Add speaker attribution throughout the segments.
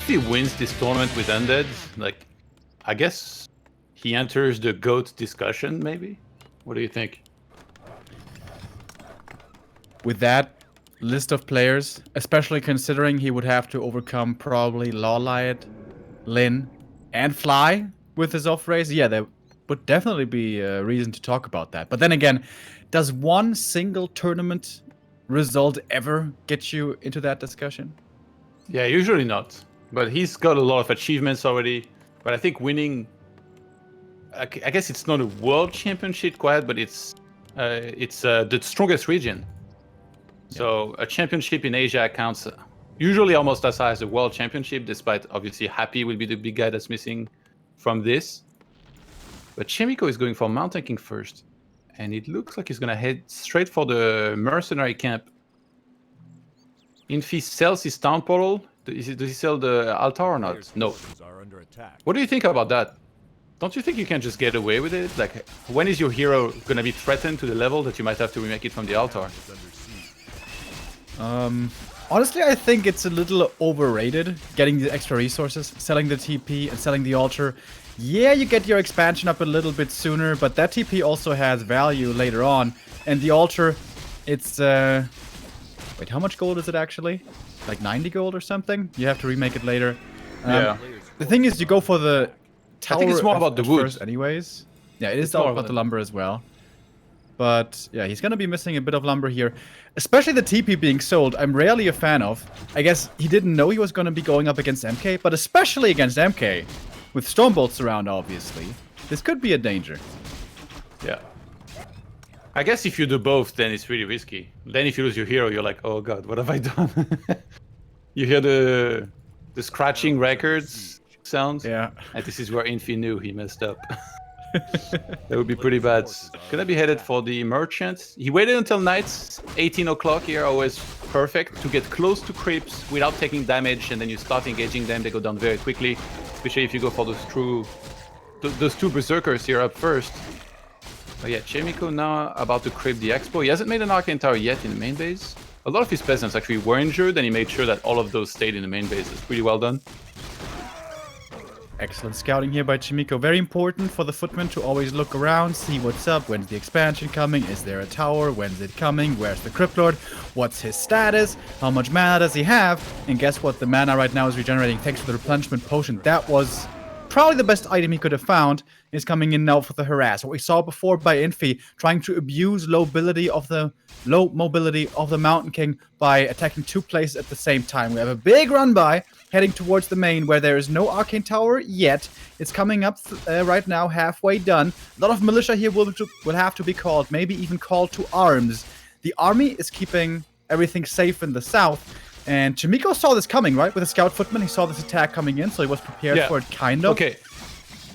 Speaker 1: if he wins this tournament with Undead, like, I guess he enters the GOAT discussion, maybe? What do you think?
Speaker 2: With that list of players, especially considering he would have to overcome probably Lawlight, Lin, and Fly with his off race, yeah, there would definitely be a reason to talk about that. But then again, does one single tournament result ever get you into that discussion?
Speaker 1: Yeah, usually not. But he's got a lot of achievements already. But I think winning, I guess it's not a world championship quite, but it's the strongest region. So a championship in Asia counts usually almost as high as a world championship, despite obviously Happy will be the big guy that's missing from this. But Chaemiko is going for Mountain King first. And it looks like he's going to head straight for the mercenary camp. Infi sells his town portal. Does he sell the altar or not? No. What do you think about that? Don't you think you can just get away with it? Like, when is your hero going to be threatened to the level that you might have to remake it from the altar?
Speaker 2: Honestly, I think it's a little overrated, getting the extra resources, selling the TP and selling the altar. Yeah, you get your expansion up a little bit sooner, but that TP also has value later on. And the altar, it's... Wait, how much gold is it actually? Like 90 gold or something? You have to remake it later.
Speaker 1: Yeah.
Speaker 2: The thing is, you go for the tower.
Speaker 1: I think it's more about the wood.
Speaker 2: Anyways. Yeah, it is all about the lumber as well. But yeah, he's gonna be missing a bit of lumber here. Especially the TP being sold, I'm rarely a fan of. I guess he didn't know he was gonna be going up against MK, but especially against MK. With Stormbolts around, obviously. This could be a danger.
Speaker 1: Yeah. I guess if you do both, then it's really risky. Then if you lose your hero, you're like, oh god, what have I done? You hear the scratching records sound?
Speaker 2: Yeah.
Speaker 1: And this is where Infi knew he messed up. That would be pretty bad. Gonna be headed for the merchant. He waited until night, 18 o'clock here, always perfect, to get close to creeps without taking damage, and then you start engaging them, they go down very quickly, especially if you go for those two berserkers here up first. Oh yeah, Chaemiko now about to creep the expo. He hasn't made an Arcane Tower yet in the main base. A lot of his peasants actually were injured, and he made sure that all of those stayed in the main base. It's pretty well done.
Speaker 2: Excellent scouting here by Chaemiko. Very important for the footman to always look around, see what's up, when's the expansion coming, is there a tower, when's it coming, where's the Crypt Lord, what's his status, how much mana does he have, and guess what, the mana right now is regenerating thanks to the replenishment potion. That was probably the best item he could have found, is coming in now for the harass. What we saw before by Infi, trying to abuse low mobility of the Mountain King by attacking two places at the same time. We have a big run by, heading towards the main, where there is no Arcane Tower yet. It's coming up right now, halfway done. A lot of militia here will have to be called, maybe even called to arms. The army is keeping everything safe in the south. And Chaemiko saw this coming, right? With a scout footman, he saw this attack coming in, so he was prepared for it, kind of.
Speaker 1: Okay.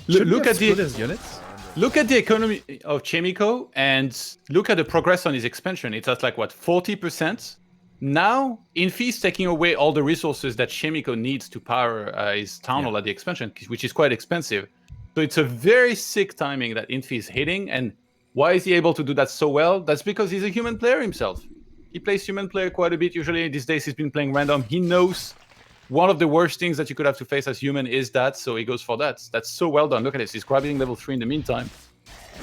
Speaker 2: Look at his units.
Speaker 1: Look at the economy of Chaemiko and look at the progress on his expansion. It's at like, what, 40%? Now, Infi is taking away all the resources that Chaemiko needs to power his town hall at the expansion, which is quite expensive. So it's a very sick timing that Infi is hitting. And why is he able to do that so well? That's because he's a human player himself. He plays human player quite a bit. Usually these days he's been playing random. He knows one of the worst things that you could have to face as human is that, so he goes for that. That's so well done. Look at this. He's grabbing level 3 in the meantime.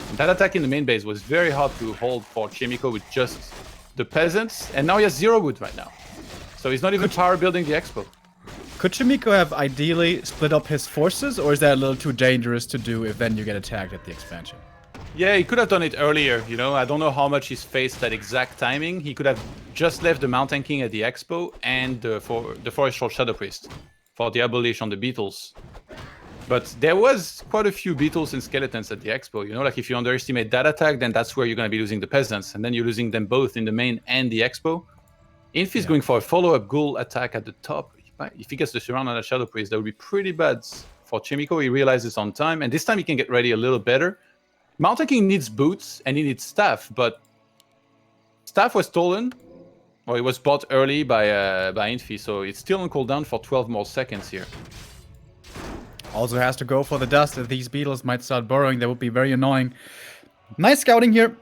Speaker 1: And that attack in the main base was very hard to hold for Chaemiko with just the peasants. And now he has 0 wood right now. So he's not even power building the expo.
Speaker 2: Could Chaemiko have ideally split up his forces, or is that a little too dangerous to do if then you get attacked at the expansion?
Speaker 1: Yeah, he could have done it earlier, you know. I don't know how much he's faced that exact timing. He could have just left the Mountain King at the expo and for the Forestral Shadow Priest for the abolition on the beetles. But there was quite a few beetles and skeletons at the expo, you know. Like if you underestimate that attack, then that's where you're going to be losing the peasants. And then you're losing them both in the main and the expo. Infi's going for a follow-up ghoul attack at the top. If he gets the surround on the Shadow Priest, that would be pretty bad for Chaemiko. He realizes on time. And this time he can get ready a little better. Mountain King needs boots and he needs staff, but staff was stolen, or it was bought early by Infi, so it's still on cooldown for 12 more seconds here.
Speaker 2: Also has to go for the dust. If these beetles might start burrowing, that would be very annoying. Nice scouting here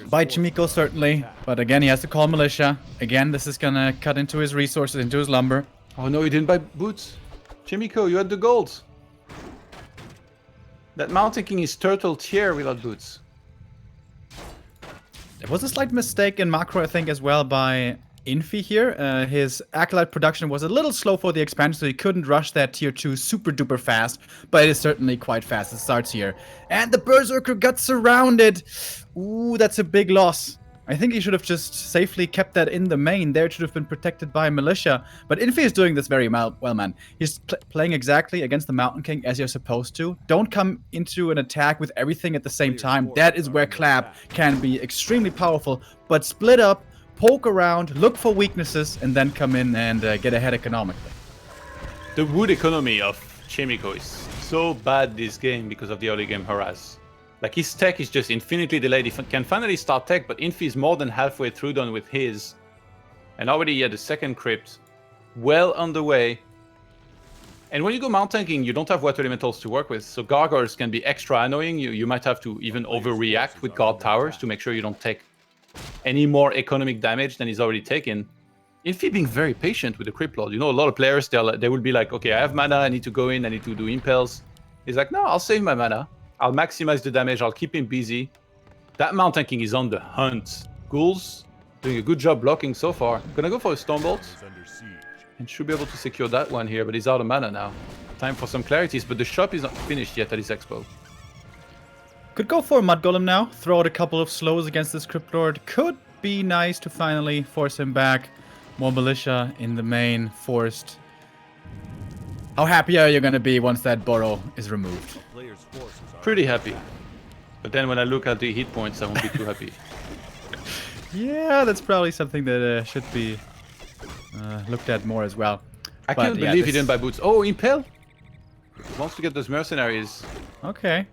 Speaker 2: by Chaemiko, certainly, but again, he has to call militia. Again, this is gonna cut into his resources, into his lumber.
Speaker 1: Oh no, he didn't buy boots. Chaemiko, you had the gold. That Mountain King is turtle tier without boots.
Speaker 2: There was a slight mistake in macro, I think, as well by Infi here. His Acolyte production was a little slow for the expansion, so he couldn't rush that tier 2 super duper fast, but it is certainly quite fast. It starts here. And the Berserker got surrounded. Ooh, that's a big loss. I think he should have just safely kept that in the main. There it should have been protected by Militia. But Infi is doing this very well, man. He's playing exactly against the Mountain King as you're supposed to. Don't come into an attack with everything at the same time. That is where Clap can be extremely powerful. But split up, poke around, look for weaknesses, and then come in and get ahead economically.
Speaker 1: The wood economy of Chaemiko is so bad this game because of the early game harass. Like, his tech is just infinitely delayed. He can finally start tech, but Infi is more than halfway through done with his. And already he had the second crypt well underway. And when you go Mountain King, you don't have water elementals to work with, so gargoyles can be extra annoying. You might have to even overreact with guard towers to make sure you don't take any more economic damage than he's already taken. Infi being very patient with the Crypt Lord. You know, a lot of players, they will be like, okay, I have mana, I need to go in, I need to do impels. He's like, no, I'll save my mana. I'll maximize the damage, I'll keep him busy. That Mountain King is on the hunt. Ghouls doing a good job blocking so far. Gonna go for a Stormbolt. And should be able to secure that one here, but he's out of mana now. Time for some clarities, but the shop is not finished yet at his expo.
Speaker 2: Could go for a Mud Golem now. Throw out a couple of slows against this Crypt Lord. Could be nice to finally force him back. More Militia in the main, forced. How happy are you gonna be once that Burrow is removed?
Speaker 1: Pretty happy. But then when I look at the hit points, I won't be too happy.
Speaker 2: Yeah, that's probably something that should be looked at more as well.
Speaker 1: I can't believe he didn't buy boots. Oh, Impel? Wants to get those mercenaries.
Speaker 2: Okay.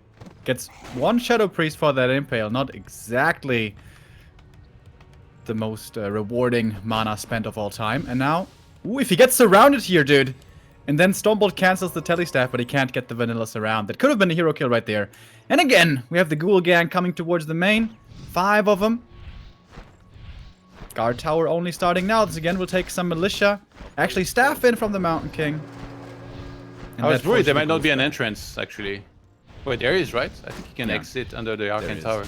Speaker 2: Gets one Shadow Priest for that Impale. Not exactly the most rewarding mana spent of all time. And now, ooh, if he gets surrounded here, dude. And then Stormbolt cancels the Telestaff, but he can't get the Vanilla Surround. That could have been a hero kill right there. And again, we have the Ghoul Gang coming towards the main. 5 of them. Guard Tower only starting now. This again will take some Militia. Actually, Staff in from the Mountain King. And
Speaker 1: I was worried there might not be an entrance, actually. Wait, there is, right? I think he can exit under the Arcane Tower.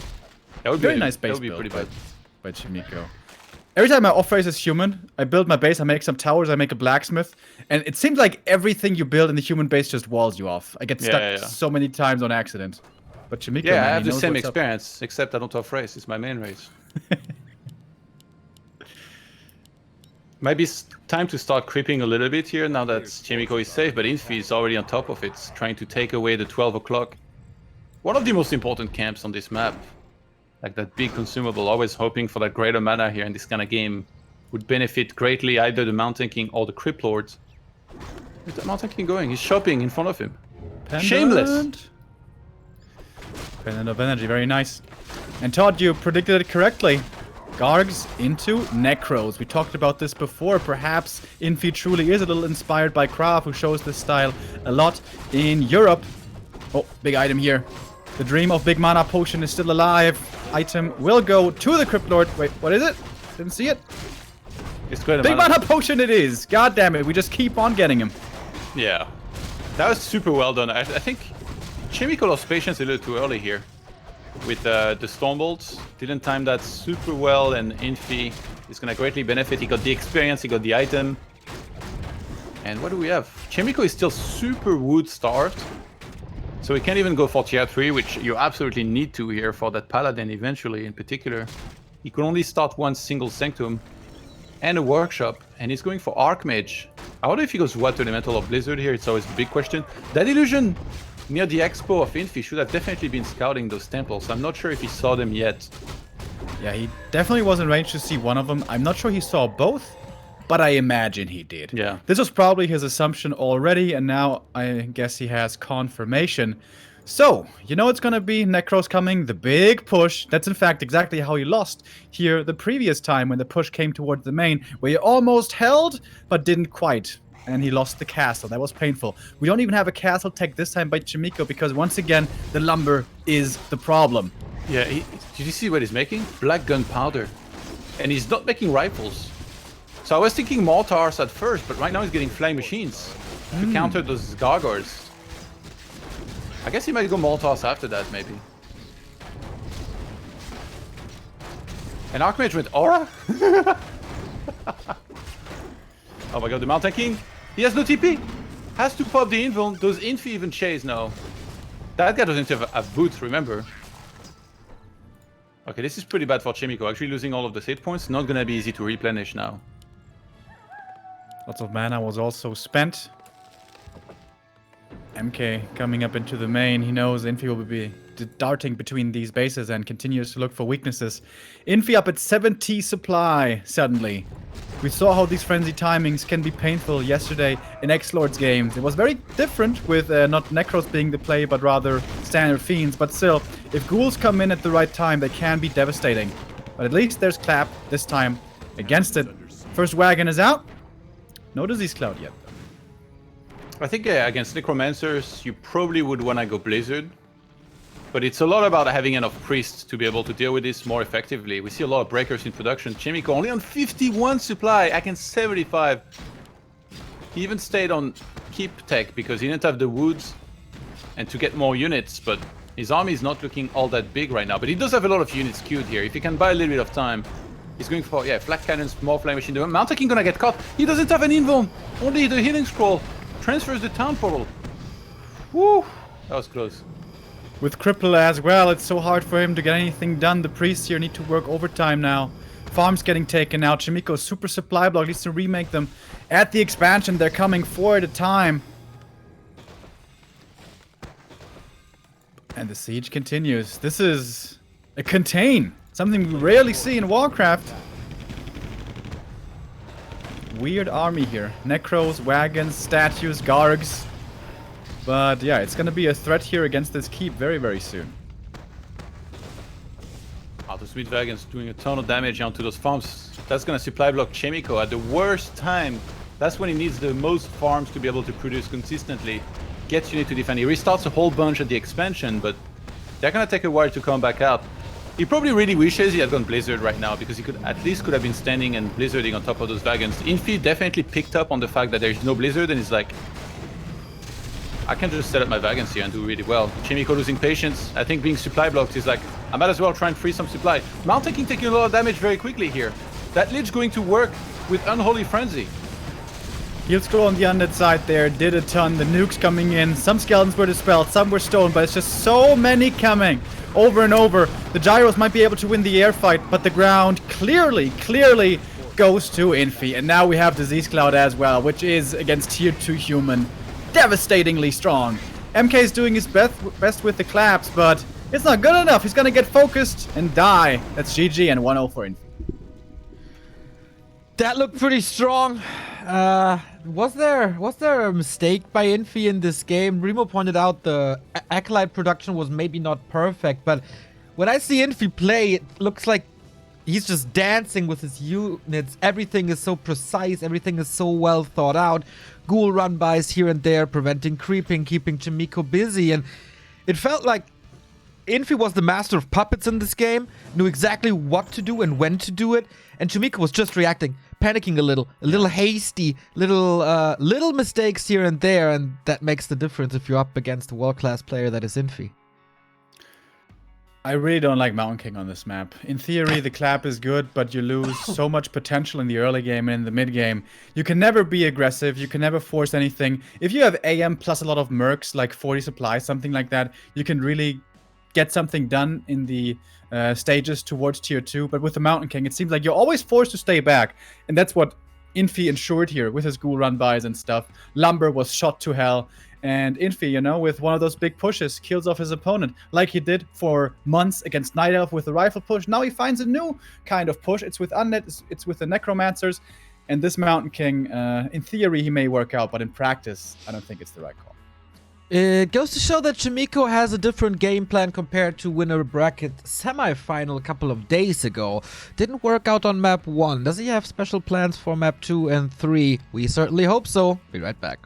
Speaker 1: That would be
Speaker 2: very nice base
Speaker 1: that would be
Speaker 2: build
Speaker 1: pretty bad.
Speaker 2: by Chaemiko. Every time my off-race is human, I build my base, I make some towers, I make a blacksmith, and it seems like everything you build in the human base just walls you off. I get stuck so many times on accident. But Chaemiko,
Speaker 1: yeah,
Speaker 2: man,
Speaker 1: I have the same
Speaker 2: what's
Speaker 1: experience, except I don't off-race. It's my main race. Might be time to start creeping a little bit here now that Chaemiko is safe, but Infi is already on top of it, trying to take away the 12 o'clock. One of the most important camps on this map. Like that big consumable, always hoping for that greater mana here in this kind of game would benefit greatly either the Mountain King or the Crypt Lord. Where's the Mountain King going? He's shopping in front of him.
Speaker 2: Pendant.
Speaker 1: Shameless!
Speaker 2: Pendant of Energy, very nice. And Todd, you predicted it correctly. Gargs into Necros. We talked about this before. Perhaps Infi truly is a little inspired by Krav, who shows this style a lot in Europe. Oh, big item here. The dream of Big Mana Potion is still alive. Item will go to the Crypt Lord. Wait, what is it? Didn't see it.
Speaker 1: It's great.
Speaker 2: Big Mana Potion it is. God damn it, we just keep on getting him.
Speaker 1: Yeah. That was super well done. I think Chaemiko lost patience a little too early here. With the Stormbolt. Didn't time that super well, and Infi is going to greatly benefit. He got the experience, he got the item. And what do we have? Chaemiko is still super wood starved. So we can't even go for tier 3, which you absolutely need to here for that Paladin eventually in particular. He could only start one single Sanctum and a Workshop, and he's going for Archmage. I wonder if he goes Water Elemental or Blizzard here, it's always a big question. That illusion near the expo of Infi should have definitely been scouting those temples. I'm not sure if he saw them yet.
Speaker 2: Yeah, he definitely was in range to see one of them. I'm not sure he saw both, but I imagine he did.
Speaker 1: Yeah.
Speaker 2: This was probably his assumption already, and now I guess he has confirmation. So, you know it's gonna be Necros coming, the big push. That's in fact exactly how he lost here the previous time when the push came towards the main, where he almost held, but didn't quite. And he lost the castle. That was painful. We don't even have a castle tech this time by Chaemiko, because once again, the lumber is the problem.
Speaker 1: Yeah, did you see what he's making? Black gunpowder. And he's not making rifles. So I was thinking Mortars at first, but right now he's getting Flying Machines to counter those Gargoyles. I guess he might go Mortars after that, maybe. And Archmage with Aura? Oh my god, the Mountain King! He has no TP! Has to pop the Invul. Does Infi even chase? No. That guy doesn't have a boot, remember? Okay, this is pretty bad for Chaemiko. Actually losing all of the hit points. Not gonna be easy to replenish now.
Speaker 2: Lots of mana was also spent. MK coming up into the main. He knows Infi will be darting between these bases and continues to look for weaknesses. Infi up at 70 supply suddenly. We saw how these frenzy timings can be painful yesterday in X-Lord's games. It was very different with not Necros being the play, but rather standard Fiends. But still, if Ghouls come in at the right time, they can be devastating. But at least there's Clap this time against it. First wagon is out. No Disease Cloud yet.
Speaker 1: I think against Necromancers, you probably would want to go Blizzard. But it's a lot about having enough priests to be able to deal with this more effectively. We see a lot of breakers in production. Chaemiko only on 51 supply, against 75. He even stayed on Keep Tech because he didn't have the woods and to get more units, but his army is not looking all that big right now. But he does have a lot of units queued here. If he can buy a little bit of time, he's going for, yeah, Flak Cannons, more Flame Machine. The Mountain King gonna get caught. He doesn't have an Invuln. Only the Healing Scroll. Transfers the Town Portal. Woo! That was close.
Speaker 2: With Cripple as well, it's so hard for him to get anything done. The priests here need to work overtime now. Farms getting taken out. Chaemiko's super supply block needs to remake them. At the expansion, they're coming 4 at a time. And the siege continues. This is a contain. Something we rarely see in Warcraft. Weird army here. Necros, wagons, statues, Gargs. But yeah, it's gonna be a threat here against this keep very, very soon.
Speaker 1: Oh, the Sweet Wagons doing a ton of damage onto those farms. That's gonna supply block Chaemiko at the worst time. That's when he needs the most farms to be able to produce consistently. Gets unit to defend. He restarts a whole bunch at the expansion, but they're gonna take a while to come back out. He probably really wishes he had gone Blizzard right now, because he could at least have been standing and Blizzarding on top of those wagons. Infi definitely picked up on the fact that there's no Blizzard, and he's like, I can just set up my wagons here and do really well. Chaemiko losing patience. I think being supply blocked is like, I might as well try and free some supply. Mountain King taking a lot of damage very quickly here. That Lich going to work with Unholy Frenzy.
Speaker 2: Heal Scroll on the undead side there did a ton. The nukes coming in. Some skeletons were dispelled, some were stoned, but it's just so many coming over and over. The Gyros might be able to win the air fight, but the ground clearly goes to Infi. And now we have Disease Cloud as well, which is against tier 2 human. Devastatingly strong. MK is doing his best with the claps, but it's not good enough. He's gonna get focused and die. That's GG and 1-0 for Infi.
Speaker 3: That looked pretty strong. Was there a mistake by Infi in this game? Remo pointed out the Acolyte production was maybe not perfect, but when I see Infi play, it looks like he's just dancing with his units. Everything is so precise, everything is so well thought out. Ghoul run-bys here and there, preventing creeping, keeping Chaemiko busy, and it felt like Infi was the master of puppets in this game, knew exactly what to do and when to do it, and Chaemiko was just reacting, panicking a little hasty, little mistakes here and there, and that makes the difference if you're up against a world-class player that is Infi.
Speaker 2: I really don't like Mountain King on this map. In theory, the clap is good, but you lose so much potential in the early game and in the mid game. You can never be aggressive, you can never force anything. If you have AM plus a lot of mercs, like 40 supplies, something like that, you can really get something done in the stages towards tier 2. But with the Mountain King, it seems like you're always forced to stay back. And that's what Infi ensured here with his ghoul run-bys and stuff. Lumber was shot to hell. And Infi, you know, with one of those big pushes, kills off his opponent, like he did for months against Night Elf with the rifle push. Now he finds a new kind of push. It's with Undead, it's with the Necromancers, and this Mountain King, in theory, he may work out, but in practice, I don't think it's the right call.
Speaker 3: It goes to show that Chaemiko has a different game plan compared to winner bracket semi-final a couple of days ago. Didn't work out on map 1. Does he have special plans for map 2 and 3? We certainly hope so. Be right back.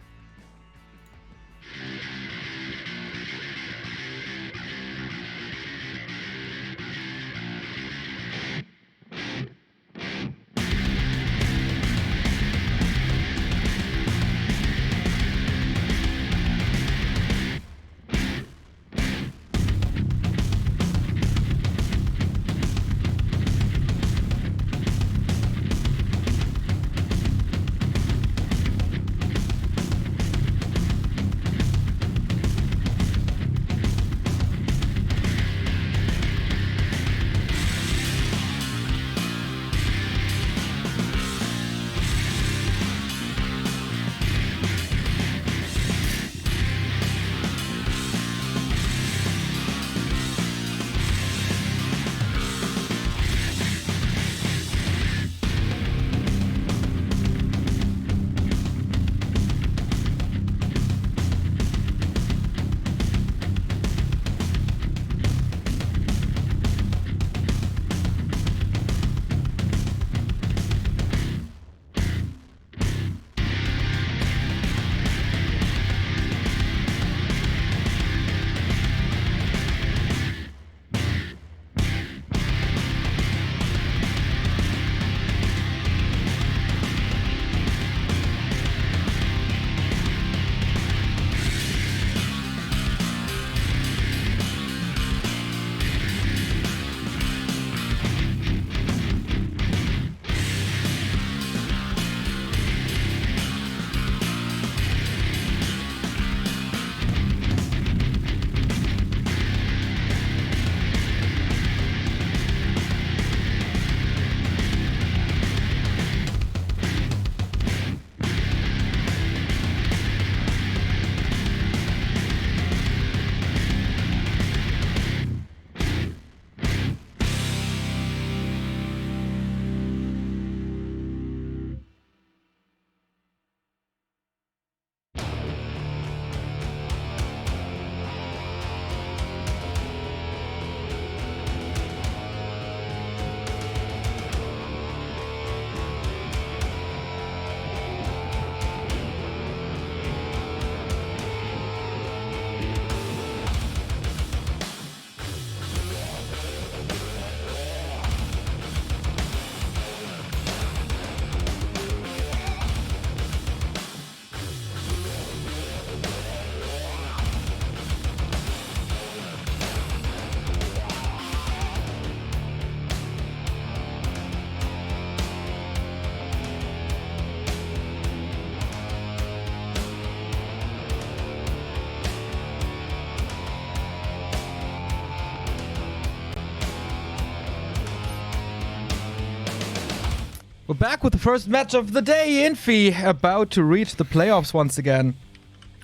Speaker 3: We're back with the first match of the day. Infi about to reach the playoffs once again.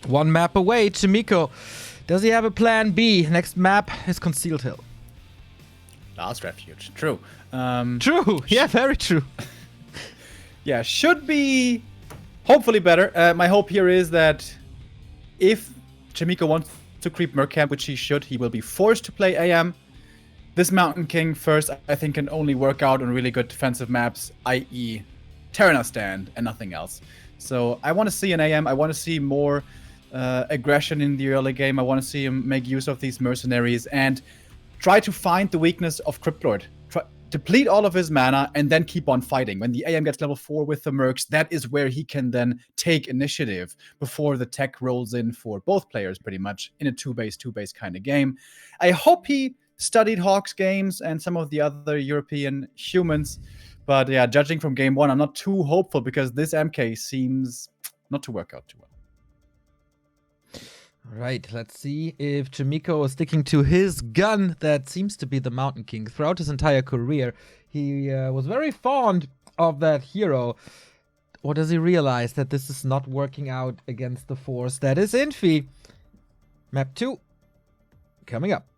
Speaker 3: One map away. Chaemiko, does he have a plan B? Next map is Concealed Hill.
Speaker 2: Last refuge. True.
Speaker 3: True. Yeah, very true.
Speaker 2: Yeah, should be hopefully better. My hope here is that if Chaemiko wants to creep Merc Camp, which he should, he will be forced to play AM. This Mountain King first, I think, can only work out on really good defensive maps, i.e. Terrana Stand and nothing else. So I want to see an AM. I want to see more aggression in the early game. I want to see him make use of these mercenaries and try to find the weakness of Cryptlord. Deplete all of his mana and then keep on fighting. When the AM gets level 4 with the Mercs, that is where he can then take initiative before the tech rolls in for both players pretty much in a 2-base kind of game. I hope he studied Hawk's games and some of the other European humans. But yeah, judging from game 1, I'm not too hopeful because this MK seems not to work out too well.
Speaker 3: Right, let's see if Chaemiko is sticking to his gun that seems to be the Mountain King. Throughout his entire career, he was very fond of that hero. Or does he realize that this is not working out against the force that is Infi? Map 2 coming up.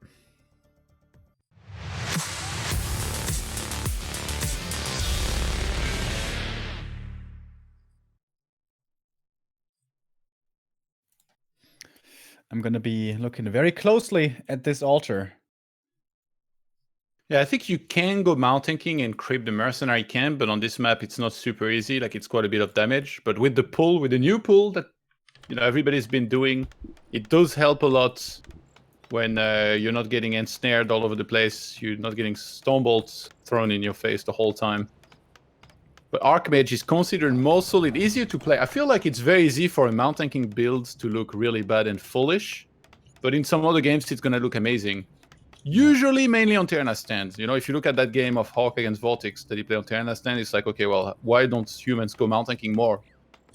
Speaker 2: I'm going to be looking very closely at this altar.
Speaker 1: Yeah, I think you can go Mountain King and creep the mercenary camp, but on this map it's not super easy. Like, it's quite a bit of damage. But with the pull, with the new pull that everybody's been doing, it does help a lot when you're not getting ensnared all over the place. You're not getting stone bolts thrown in your face the whole time. But Archmage is considered more solid, easier to play. I feel like it's very easy for a Mountain King build to look really bad and foolish. But in some other games, it's going to look amazing. Usually, mainly on Terrana Stand. If you look at that game of Hawk against Vortex that he played on Terrana Stand, it's like, okay, well, why don't humans go Mountain King more?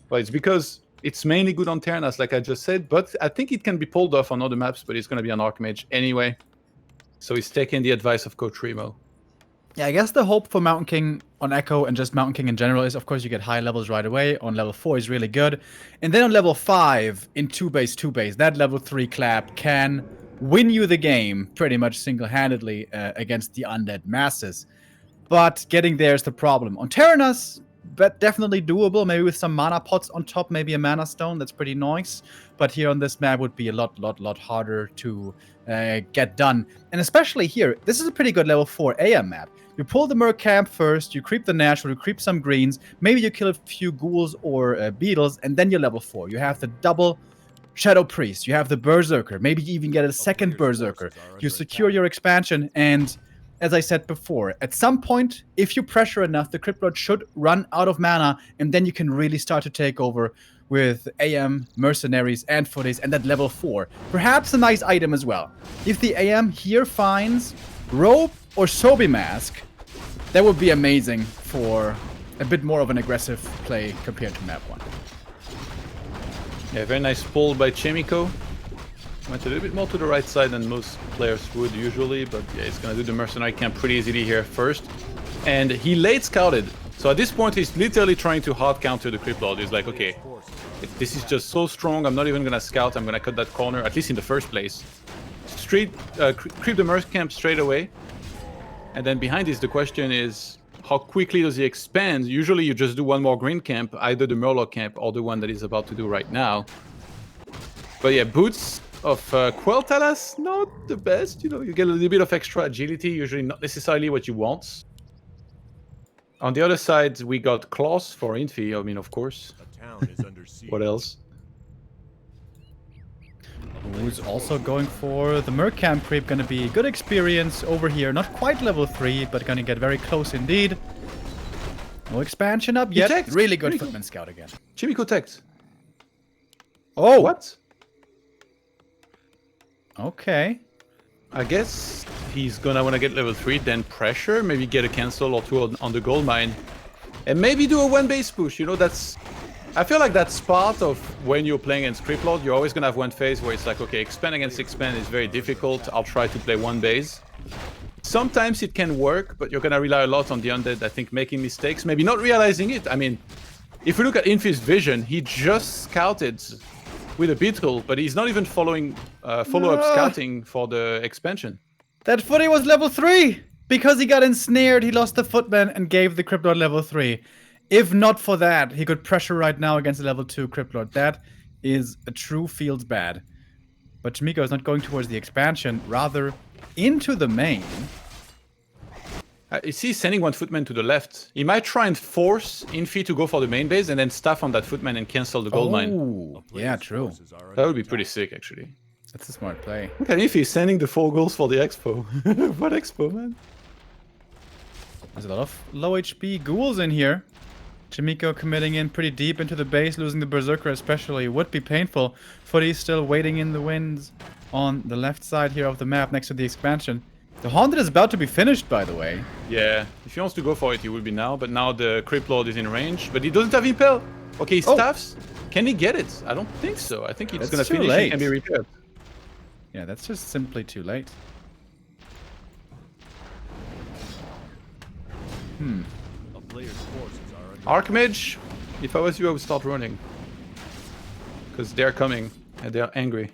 Speaker 1: Well, it's because it's mainly good on Terranas, like I just said. But I think it can be pulled off on other maps, but it's going to be on Archmage anyway. So he's taking the advice of Coach Remo.
Speaker 2: Yeah, I guess the hope for Mountain King on Echo and just Mountain King in general is, of course, you get high levels right away. On level 4 is really good. And then on level 5, in 2-base, that level 3 clap can win you the game pretty much single-handedly against the undead masses. But getting there is the problem. On Terranas, but definitely doable, maybe with some mana pots on top, maybe a mana stone, that's pretty nice. But here on this map would be a lot harder to get done. And especially here, this is a pretty good level 4 AM map. You pull the Merc Camp first, you creep the natural, you creep some greens, maybe you kill a few ghouls or beetles, and then you're level 4. You have the double Shadow Priest, you have the Berserker, maybe you even get a second Berserker. You secure your expansion, and as I said before, at some point, if you pressure enough, the Crypt Lord should run out of mana, and then you can really start to take over with AM, Mercenaries, and Footies, and at level 4. Perhaps a nice item as well. If the AM here finds Robe or Sobi Mask, that would be amazing for a bit more of an aggressive play compared to map 1.
Speaker 1: Yeah, very nice pull by Chaemiko. Went a little bit more to the right side than most players would usually, but yeah, he's gonna do the mercenary camp pretty easily here first. And he late scouted. So at this point, he's literally trying to hard counter the Crypt Lord. He's like, okay, if this is just so strong, I'm not even gonna scout, I'm gonna cut that corner, at least in the first place. Straight, creep the merc camp straight away. And then behind this, the question is, how quickly does he expand? Usually you just do one more green camp, either the Murloc camp or the one that he's about to do right now. But yeah, Boots of Quel'Thalas, not the best. You get a little bit of extra agility, usually not necessarily what you want. On the other side, we got Claws for Infi, I mean, of course.
Speaker 4: The town is under siege.
Speaker 1: What else?
Speaker 2: Who's also going for the Merc Camp creep. Gonna be good experience over here. Not quite level 3, but gonna get very close indeed. No expansion up yet.
Speaker 1: Checked.
Speaker 2: Really good Footman Scout again.
Speaker 1: Chaemiko teched.
Speaker 2: Oh!
Speaker 1: What?
Speaker 2: Okay.
Speaker 1: I guess he's gonna want to get level 3, then pressure, maybe get a cancel or 2 on the gold mine. And maybe do a 1-base push, that's... I feel like that's part of when you're playing against Crypt Lord. You're always gonna have one phase where it's like, okay, expand against expand is very difficult. I'll try to play 1 base. sometimes it can work, but you're gonna rely a lot on the undead, I think, making mistakes, maybe not realizing it. I mean, if we look at Infi's vision, he just scouted with a beetle, but he's not even following follow-up scouting for the expansion.
Speaker 2: That footy was level 3! Because he got ensnared, he lost the footman and gave the Crypt Lord level 3. If not for that, he could pressure right now against the level 2 Crypt Lord. That is a true feels bad. But Chaemiko is not going towards the expansion, rather into the main.
Speaker 1: Is he sending one footman to the left? He might try and force Infi to go for the main base and then staff on that footman and cancel the gold mine.
Speaker 2: Oh, yeah, true.
Speaker 1: That would be pretty sick, actually.
Speaker 2: That's a smart play.
Speaker 1: Look at Infi sending the 4 goals for the expo. What expo, man?
Speaker 2: There's a lot of low HP ghouls in here. Chaemiko committing in pretty deep into the base, losing the Berserker especially would be painful. Footy's still waiting in the winds on the left side here of the map next to the expansion. The Haunted is about to be finished, by the way.
Speaker 1: Yeah, if he wants to go for it, he will be now. But now the Crypt Lord is in range, but he doesn't have Impel. Okay, he staffs. Can he get it? I don't think so. I think he's gonna finish it and be repaired.
Speaker 2: Yeah, that's just simply too late.
Speaker 1: Archmage, if I was you, I would start running. Because they're coming and they're angry.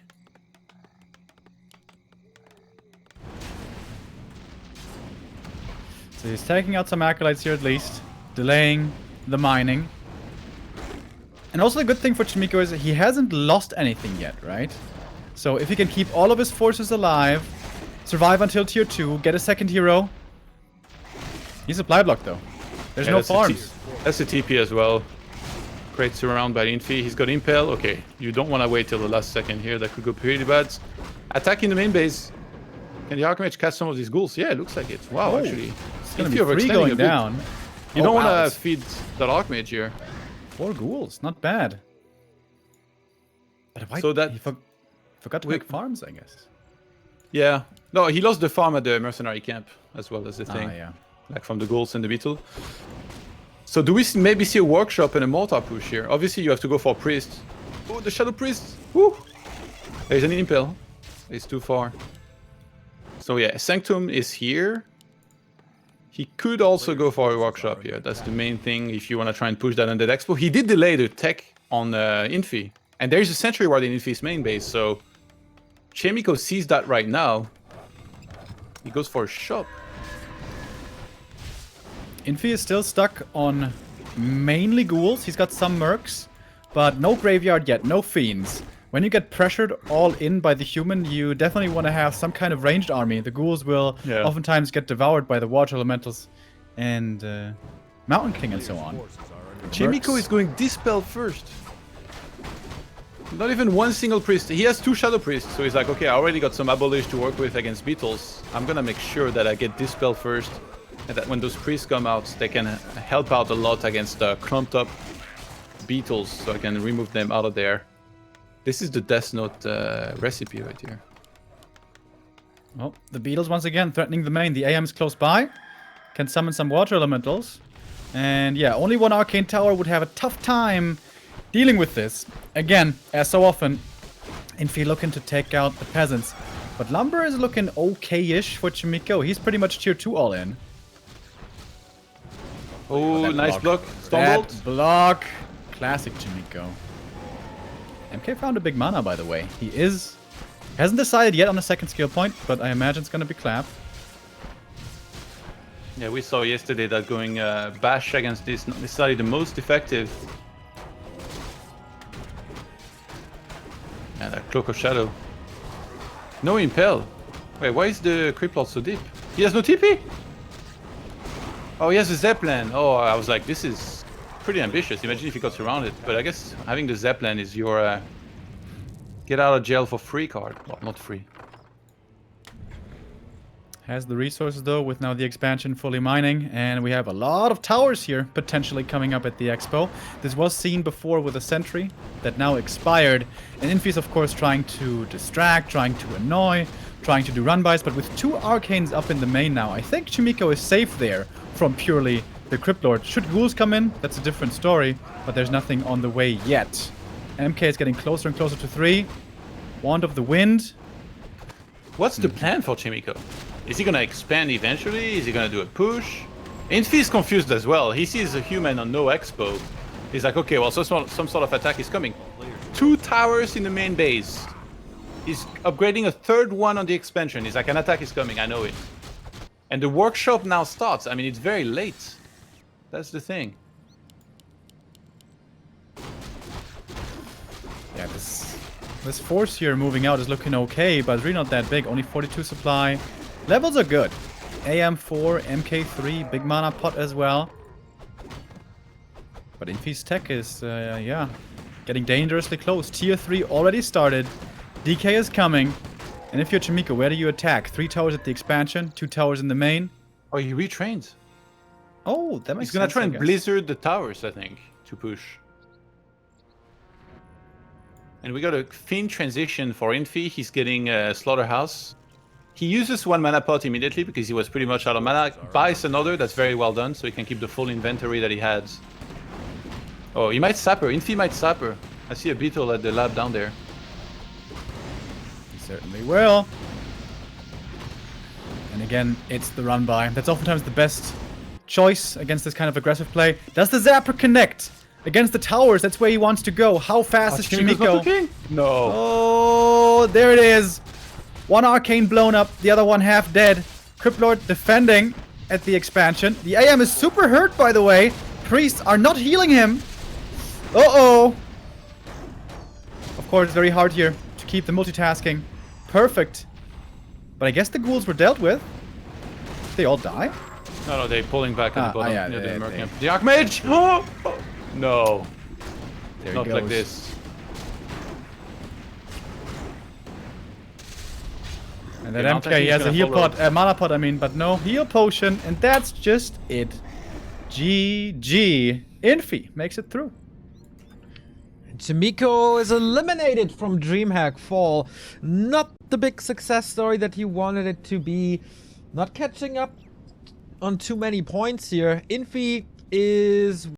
Speaker 2: So he's taking out some acolytes here at least, delaying the mining. And also the good thing for Chaemiko is that he hasn't lost anything yet, right? So if he can keep all of his forces alive, survive until tier 2, get a second hero. He's supply block though. There's no farms.
Speaker 1: That's the TP as well. Great surround by Infi. He's got Impel. Okay, you don't want to wait till the last second here. That could go pretty bad. Attacking the main base. Can the Archmage catch some of these ghouls? Yeah, it looks like it. Wow, actually.
Speaker 2: It's gonna be 3 going down.
Speaker 1: You don't want to feed that Archmage here.
Speaker 2: 4 ghouls, not bad. But why
Speaker 1: so that
Speaker 2: he forgot to make farms, I guess.
Speaker 1: Yeah. No, he lost the farm at the mercenary camp as well as the thing.
Speaker 2: Yeah.
Speaker 1: Like from the ghouls and the beetle. So do we maybe see a workshop and a mortar push here? Obviously you have to go for a priest. Oh, the shadow priest. Woo! There's an impel. It's too far. So yeah, Sanctum is here. He could also go for a workshop here. That's the main thing if you want to try and push that Undead Expo. He did delay the tech on Infi. And there's a sentry ward in Infi's main base, so Chaemiko sees that right now. He goes for a shop.
Speaker 2: Infi is still stuck on mainly ghouls. He's got some mercs, but no graveyard yet, no fiends. When you get pressured all in by the human, you definitely want to have some kind of ranged army. The ghouls will oftentimes get devoured by the water elementals and Mountain King and so on.
Speaker 1: Chaemiko is going Dispel first. Not even one single priest. He has 2 shadow priests, so he's like, okay, I already got some abolish to work with against beetles. I'm gonna make sure that I get Dispel first, and that when those priests come out, they can help out a lot against clumped up beetles, so I can remove them out of there. This is the Death Note recipe right here.
Speaker 2: Well, the beetles once again threatening the main. The AM is close by. Can summon some water elementals. And yeah, only one arcane tower would have a tough time dealing with this. Again, as so often, Infi looking to take out the peasants. But Lumber is looking okay-ish for Chaemiko. He's pretty much tier 2 all in.
Speaker 1: Oh, nice block.
Speaker 2: That block. Classic Chaemiko. MK found a big mana, by the way. He hasn't decided yet on the second skill point, but I imagine it's gonna be Clap.
Speaker 1: Yeah, we saw yesterday that going Bash against this not necessarily the most effective. And a Cloak of Shadow. No Impel. Wait, why is the Crypt Lord so deep? He has no TP? Oh, he has a Zeppelin. Oh, I was like, this is pretty ambitious. Imagine if he got surrounded. But I guess having the Zeppelin is your get out of jail for free card. Well, not free.
Speaker 2: Has the resources though, with now the expansion fully mining, and we have a lot of towers here potentially coming up at the expo. This was seen before with a sentry that now expired, and Infi's of course trying to distract, trying to annoy, trying to do run-bys, but with 2 arcanes up in the main now, I think Chaemiko is safe there from purely the Crypt Lord. Should ghouls come in, that's a different story, but there's nothing on the way yet. MK is getting closer and closer to 3. Wand of the Wind.
Speaker 1: What's the plan for Chaemiko? Is he gonna expand eventually? Is he gonna do a push? Infi is confused as well. He sees a human on no expo. He's like, okay, well, some sort of attack is coming. 2 towers in the main base. He's upgrading a 3rd one on the expansion. He's like, an attack is coming, I know it. And the workshop now starts. I mean, it's very late. That's the thing.
Speaker 2: Yeah, this force here moving out is looking okay, but it's really not that big. Only 42 supply. Levels are good. AM4, MK3, big mana pot as well. But Infi's tech is, yeah, getting dangerously close. Tier 3 already started. DK is coming. And if you're Chaemiko, where do you attack? 3 towers at the expansion, 2 towers in the main.
Speaker 1: Oh, he retrained.
Speaker 2: Oh, that makes sense.
Speaker 1: He's gonna try
Speaker 2: I
Speaker 1: and
Speaker 2: guess.
Speaker 1: blizzard the towers, I think, to push. And we got a Fiend transition for Infi. He's getting Slaughterhouse. He uses 1 mana pot immediately because he was pretty much out of mana. Buys another, that's very well done, so he can keep the full inventory that he had. Oh, he might sapper. Infi might sapper. I see a beetle at the lab down there.
Speaker 2: He certainly will. And again, it's the run by. That's oftentimes the best choice against this kind of aggressive play. Does the Zapper connect? Against the towers, that's where he wants to go. How fast is Chaemiko?
Speaker 1: No.
Speaker 2: Oh, there it is. 1 arcane blown up, the other one half dead. Cryptlord defending at the expansion. The AM is super hurt, by the way. Priests are not healing him. Uh-oh. Of course, it's very hard here to keep the multitasking perfect. But I guess the ghouls were dealt with. Did they all die?
Speaker 1: No, they're pulling back on the bottom.
Speaker 2: yeah,
Speaker 1: near the
Speaker 2: they-
Speaker 1: Merc camp. The Archmage! Oh! No.
Speaker 2: There
Speaker 1: Not
Speaker 2: he
Speaker 1: like
Speaker 2: goes.
Speaker 1: this.
Speaker 2: And that
Speaker 1: Okay,
Speaker 2: MK,
Speaker 1: Mountain
Speaker 2: he has a
Speaker 1: King's
Speaker 2: heal
Speaker 1: gonna
Speaker 2: pot, mana pot, I mean, but no heal potion, and that's just it. GG. Infi makes it through.
Speaker 3: Chaemiko is eliminated from DreamHack Fall. Not the big success story that he wanted it to be. Not catching up on too many points here. Infi is